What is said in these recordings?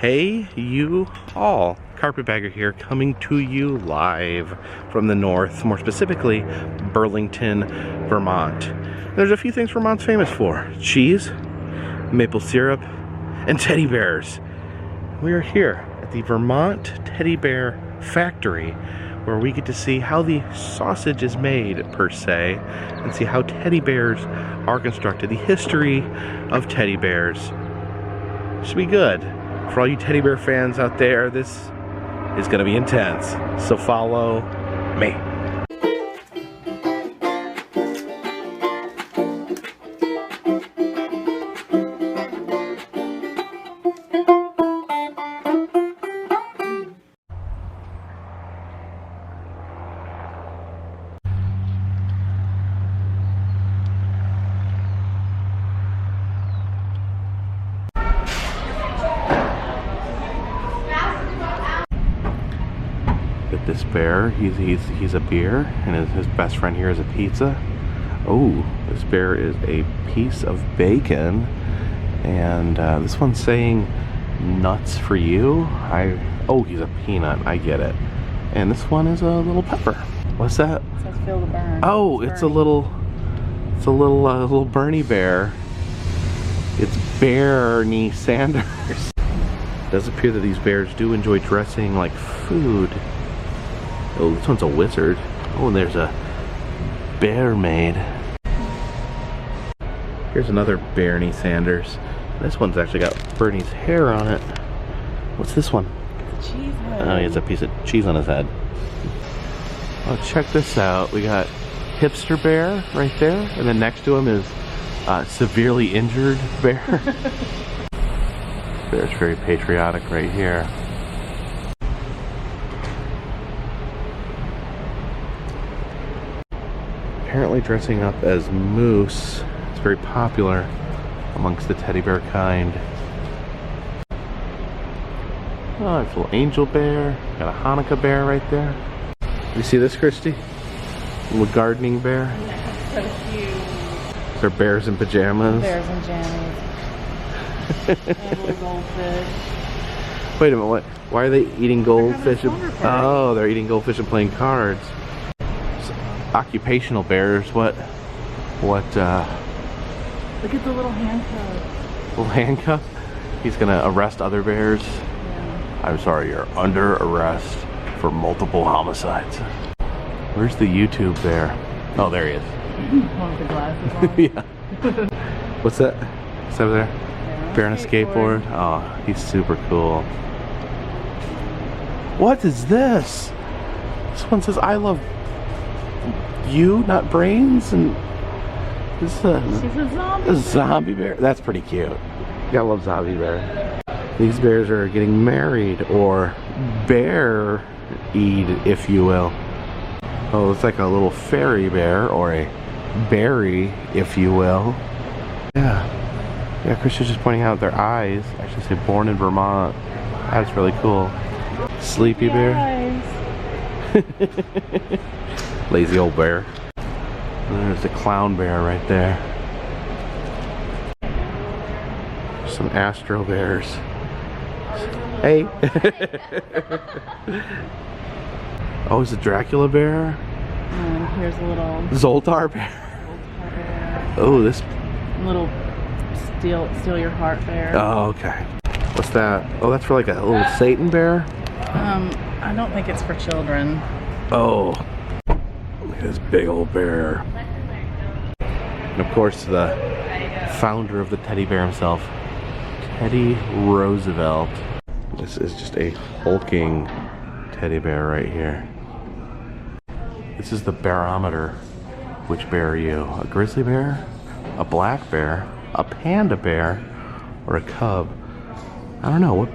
Hey, you all. Carpetbagger here, coming to you live from the north, more specifically, Burlington, Vermont. There's a few things Vermont's famous for. Cheese, maple syrup, and teddy bears. We are here at the Vermont Teddy Bear Factory, where we get to see how the sausage is made, per se, and see how teddy bears are constructed. The history of teddy bears. Should be good. For all you teddy bear fans out there, this is going to be intense. So follow me. This bear, he's a beer, and his best friend here is a pizza. Oh, this bear is a piece of bacon, and this one's saying nuts for you. Oh, he's a peanut. I get it. And this one is a little pepper. What's that? It says feel the burn. Oh, it's a little Bernie bear. It's Bernie Sanders. It does appear that these bears do enjoy dressing like food. Oh, this one's a wizard. Oh, and there's a bear maid. Here's another Bernie Sanders. This one's actually got Bernie's hair on it. What's this one? It's a cheese head. Oh, he has a piece of cheese on his head. Oh, check this out. We got hipster bear right there, and then next to him is severely injured bear. Bear's very patriotic right here. Apparently dressing up as moose. It's very popular amongst the teddy bear kind. Oh, it's a little angel bear. Got a Hanukkah bear right there. You see this, Christy? A little gardening bear. Yeah, so cute. They're bears in pajamas. Bears and jammies. And little goldfish. Wait a minute, why are they eating goldfish? Oh, they're eating goldfish and playing cards. Occupational bears, what Look at the little handcuff. little handcuff? He's gonna arrest other bears? Yeah. I'm sorry, you're under arrest for multiple homicides. Where's the YouTube bear? Oh, there he is. One with the glasses on. Yeah. What's that? What's over there? Yeah, Bear on a skateboard? Oh, he's super cool. What is this? This one says, I love you, not brains, and this is a zombie bear. That's pretty cute. Yeah, I love zombie bear. These bears are getting married, or bear-eed, if you will. Oh, it's like a little fairy bear, or a berry, if you will. Yeah, Chris was just pointing out their eyes actually say born in Vermont. That's really cool. Sleepy bear. Lazy old bear. And there's the clown bear right there. Some astro bears. Hey. Oh, is it Dracula bear? And here's a little Zoltar bear. Oh, this little steal your heart bear. Oh, okay. What's that? Oh, that's for like a little Satan bear? I don't think it's for children. Oh, look at this big old bear. And of course, the founder of the teddy bear himself, Teddy Roosevelt. This is just a hulking teddy bear right here. This is the barometer. Which bear are you? A grizzly bear? A black bear? A panda bear? Or a cub? I don't know.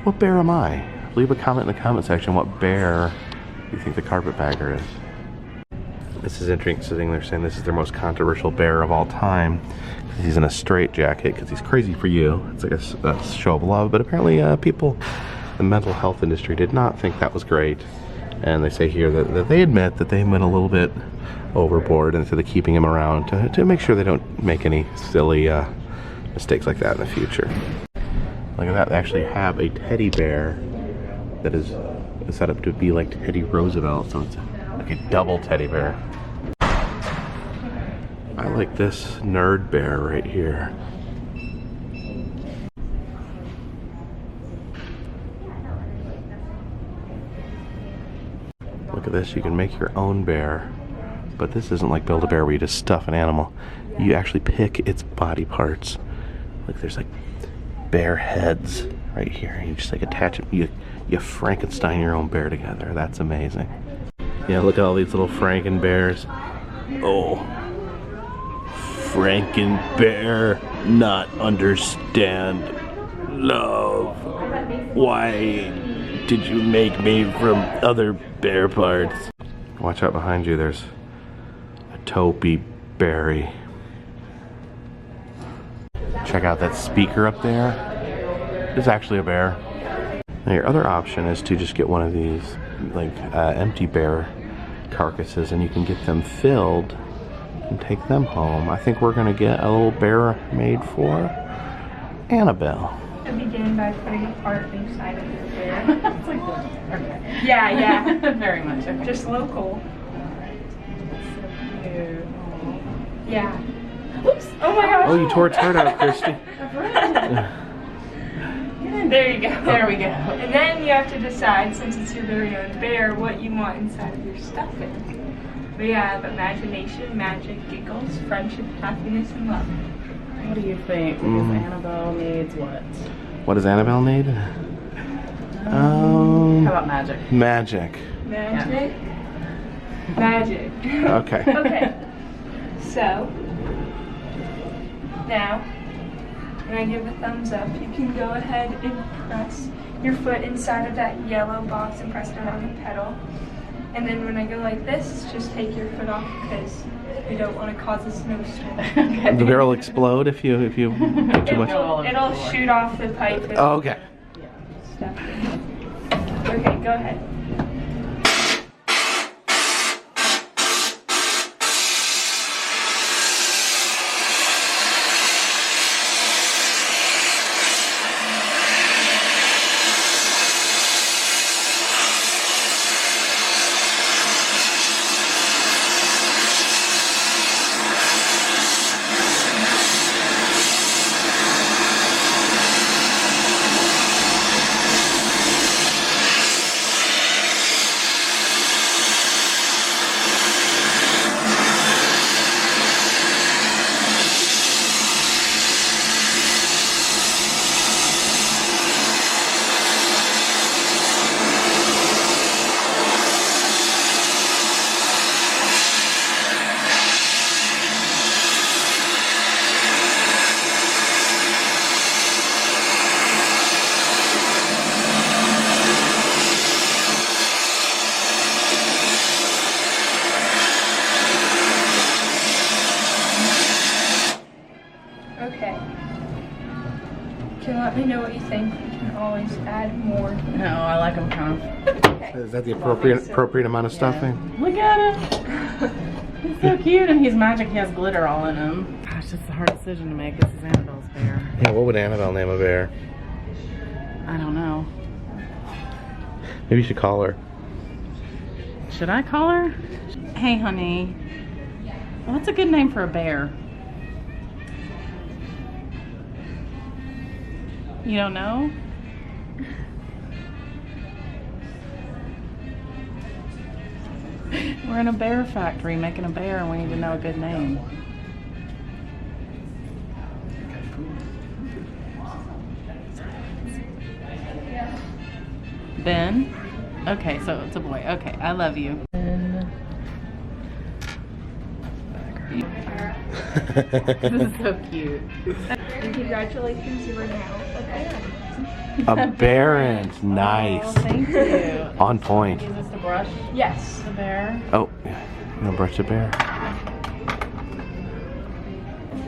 What bear am I? Leave a comment in the comment section what bear you think the Carpetbagger is. This is interesting. They're saying this is their most controversial bear of all time. He's in a straitjacket because he's crazy for you. It's like a show of love. But apparently people in the mental health industry did not think that was great. And they say here that they admit that they went a little bit overboard, and so they're keeping him around to make sure they don't make any silly mistakes like that in the future. Look at that, they actually have a teddy bear that is set up to be like Teddy Roosevelt, so it's like a double teddy bear. I like this nerd bear right here. Look at this, you can make your own bear, but this isn't like Build-A-Bear where you just stuff an animal. You actually pick its body parts. Look, there's like bear heads right here. You just like attach it. You Frankenstein your own bear together. That's amazing. Yeah, look at all these little Franken bears. Oh, Franken bear, not understand love. Why did you make me from other bear parts? Watch out behind you. There's a Topi berry. Check out that speaker up there. It's actually a bear. Now your other option is to just get one of these like empty bear carcasses, and you can get them filled and take them home. I think we're gonna get a little bear made for Annabelle. I begin by putting a part inside of your bear. It's like the, okay. Yeah. Very much. Okay. Just local. So cute. Yeah. Oops. Oh my gosh. Oh, you tore its heart out, Christy. There you go. There we go. And then you have to decide, since it's your very own bear, what you want inside of your stuffing. We have imagination, magic, giggles, friendship, happiness, and love. What do you think? Because Annabelle needs what? What does Annabelle need? How about magic? Magic. Magic? Magic. Okay. Okay. So, now, when I give a thumbs up, you can go ahead and press your foot inside of that yellow box and press down on the pedal. And then when I go like this, just take your foot off because we don't want to cause a snowstorm. Okay. The bear will explode if you put too much. It'll shoot off the pipe. And Oh, okay. stuff. Okay, go ahead. Okay. Can you let me know what you think? We can always add more. No, I like them kind of. Okay. Is that the appropriate amount of stuffing? Look at him. He's so cute, and he's magic. He has glitter all in him. Gosh, it's a hard decision to make. This is Annabelle's bear. Yeah, what would Annabelle name a bear? I don't know. Maybe you should call her. Should I call her? Hey, honey. What's a good name for a bear? You don't know? We're in a bear factory making a bear and we need to know a good name. Ben? Okay, so it's a boy. Okay, I love you. Ben. This is so cute. And congratulations, you are now a bear. A Baron. Nice. Oh, thank you. On point. Use this to brush Yes. the bear. Oh, you gonna brush the bear?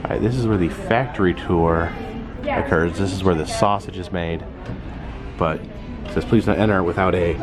Alright, this is where the factory tour occurs. This is where the sausage is made. But it says please don't enter without a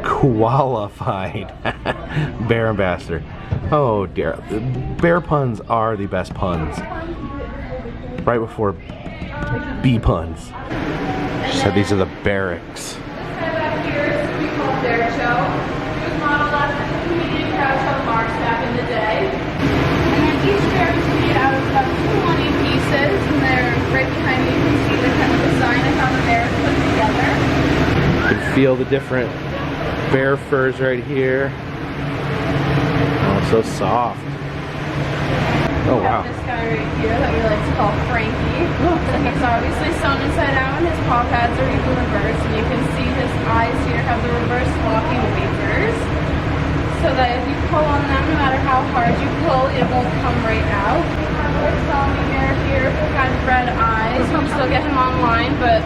qualified bear ambassador. Oh dear. Bear puns are the best puns. Right before bee puns. So these are the barracks. This guy back here is what we call a bear show. It was modeled after the comedian Groucho Marx back in the day. And then each bear is made out of about 20 pieces, and they're right behind me. You can see the kind of design of how the bear is put together. You can feel the different bear furs right here. Oh, so soft. Oh, wow. This guy right here that we like to call Frankie. So he's obviously sewn inside out, and his paw pads are even reversed, and you can see his eyes here have the reverse locking wafers, so that if you pull on them, no matter how hard you pull, it won't come right out. We have our zombie bear here who had red eyes. You can still get him online, but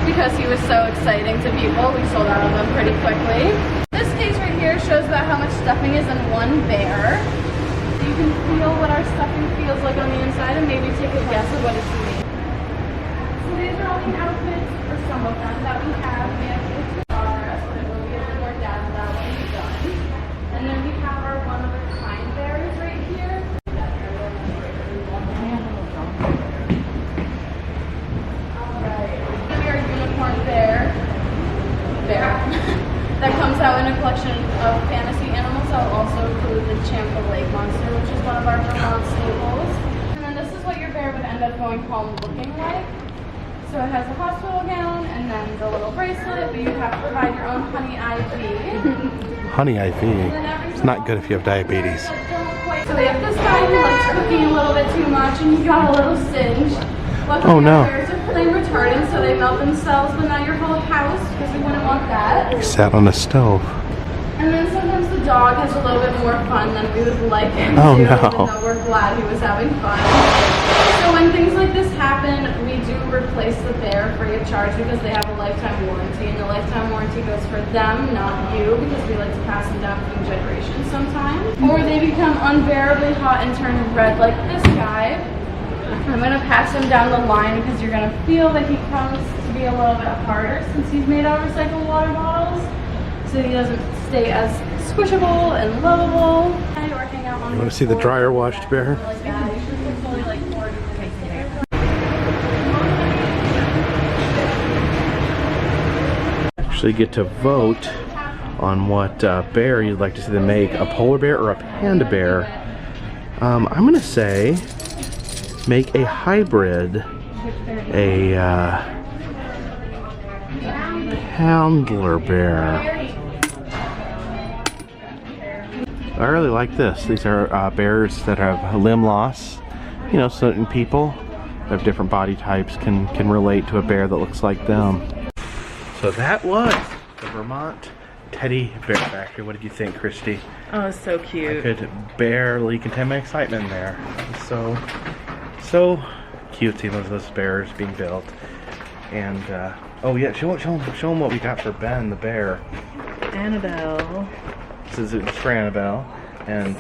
because he was so exciting to people, we sold out of them pretty quickly. This case right here shows about how much stuffing is in one bear. So you can feel what our stuffing feels like on the inside and maybe take a guess of what it's made. So these are all the outfits, or some of them, that we have. We have the progress, but it will be a little more data that when we're done. And then we have our one of a kind bears right here. That comes out in a collection of fantasy animals. I'll also include the Champa Lake Monster, which is one of our Vermont staples. And then this is what your bear would end up going home looking like. So it has a hospital gown and then the little bracelet, but you have to provide your own honey IV. Honey IV. It's not good if you have diabetes. So we have this guy who likes cooking a little bit too much and he got a little singe. Oh no. Bears are flame retardant, so they melt themselves, but not your whole house, because we wouldn't want that. He sat on a stove. And then sometimes the dog has a little bit more fun than we would like him Oh, to, no. even though we're glad he was having fun. So when things like this happen, we do replace the bear free of charge because they have a lifetime warranty, and the lifetime warranty goes for them, not you, because we like to pass them down through generations sometimes. Or they become unbearably hot and turn red like this guy. I'm going to pass him down the line because you're going to feel that he comes to be a little bit harder since he's made out of recycled water bottles, so he doesn't stay as squishable and lovable. You want to see the dryer washed bear? Actually get to vote on what bear you'd like to see them make, a polar bear or a panda bear. I'm going to say make a hybrid, a handler bear. I really like this. These are bears that have limb loss. You know, certain people that have different body types can relate to a bear that looks like them. So that was the Vermont Teddy Bear Factory. What did you think, Christy? Oh, it's so cute. I could barely contain my excitement there. So cute seeing those bears being built. And oh yeah, show them what we got for Ben the bear. Annabelle. This is for Annabelle, and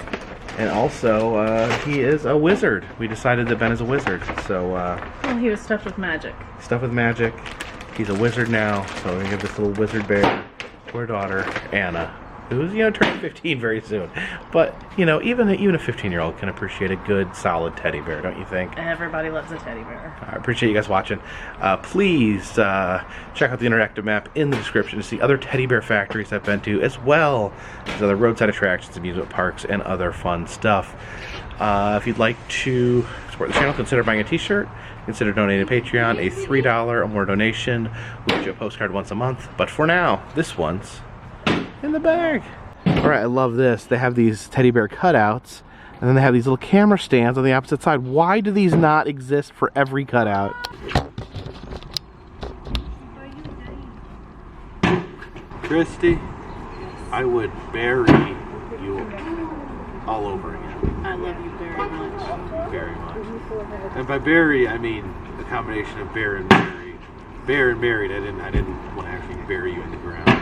also he is a wizard. We decided that Ben is a wizard, so Well, he was stuffed with magic. stuff with magic. He's a wizard now, so we're gonna give this little wizard bear to our daughter Anna, who's turning 15 very soon. But even a 15-year-old can appreciate a good, solid teddy bear, don't you think? Everybody loves a teddy bear. I appreciate you guys watching. Please check out the interactive map in the description to see other teddy bear factories I've been to, as well as other roadside attractions, amusement parks, and other fun stuff. If you'd like to support the channel, consider buying a t-shirt. Consider donating to Patreon. A $3 or more donation will get you a postcard once a month. But for now, this one's in the bag. Alright, I love this. They have these teddy bear cutouts, and then they have these little camera stands on the opposite side. Why do these not exist for every cutout? Christy, I would bury you all over again. I love you very much. Very much. And by bury, I mean a combination of bear and married. Bear and married. I didn't want to actually bury you in the ground.